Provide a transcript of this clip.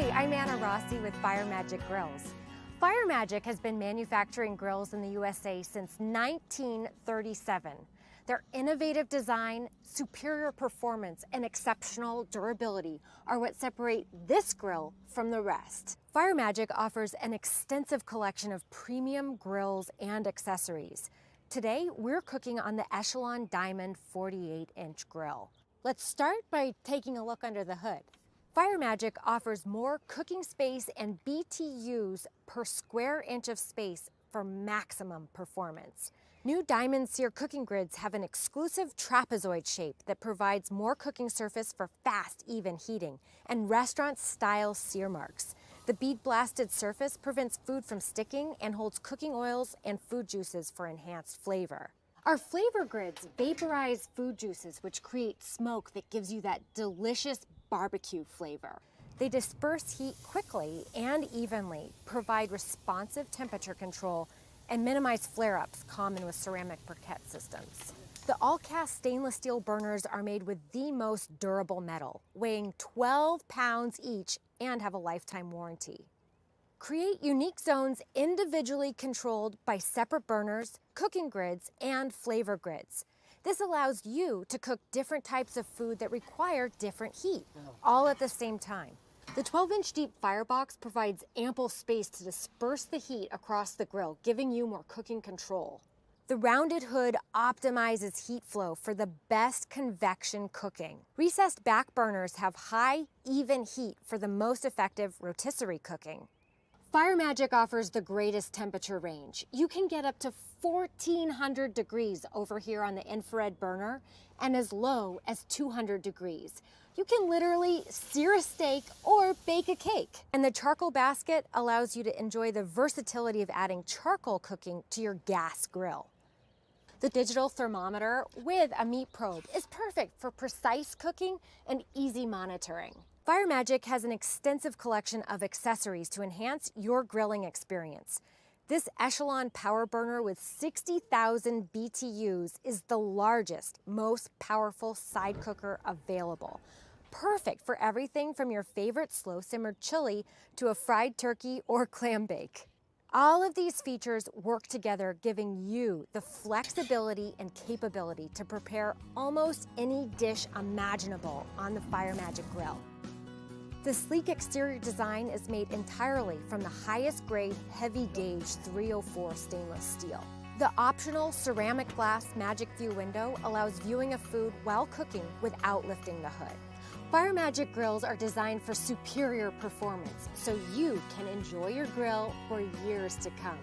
Hi, I'm Anna Rossi with Fire Magic Grills. Fire Magic has been manufacturing grills in the USA since 1937. Their innovative design, superior performance, and exceptional durability are what separate this grill from the rest. Fire Magic offers an extensive collection of premium grills and accessories. Today, we're cooking on the Echelon Diamond 48-inch grill. Let's start by taking a look under the hood. Fire Magic offers more cooking space and BTUs per square inch of space for maximum performance. New Diamond Sear cooking grids have an exclusive trapezoid shape that provides more cooking surface for fast, even heating, and restaurant-style sear marks. The bead-blasted surface prevents food from sticking and holds cooking oils and food juices for enhanced flavor. Our flavor grids vaporize food juices, which create smoke that gives you that delicious barbecue flavor. They disperse heat quickly and evenly, provide responsive temperature control, and minimize flare-ups common with ceramic briquette systems. The all-cast stainless steel burners are made with the most durable metal, weighing 12 pounds each and have a lifetime warranty. Create unique zones individually controlled by separate burners, cooking grids, and flavor grids. This allows you to cook different types of food that require different heat, all at the same time. The 12-inch deep firebox provides ample space to disperse the heat across the grill, giving you more cooking control. The rounded hood optimizes heat flow for the best convection cooking. Recessed back burners have high, even heat for the most effective rotisserie cooking. Fire Magic offers the greatest temperature range. You can get up to 1400 degrees over here on the infrared burner and as low as 200 degrees. You can literally sear a steak or bake a cake. And the charcoal basket allows you to enjoy the versatility of adding charcoal cooking to your gas grill. The digital thermometer with a meat probe is perfect for precise cooking and easy monitoring. Fire Magic has an extensive collection of accessories to enhance your grilling experience. This Echelon power burner with 60,000 BTUs is the largest, most powerful side cooker available. Perfect for everything from your favorite slow-simmered chili to a fried turkey or clam bake. All of these features work together, giving you the flexibility and capability to prepare almost any dish imaginable on the Fire Magic grill. The sleek exterior design is made entirely from the highest grade heavy gauge 304 stainless steel. The optional ceramic glass Magic View window allows viewing of food while cooking without lifting the hood. Fire Magic grills are designed for superior performance, so you can enjoy your grill for years to come.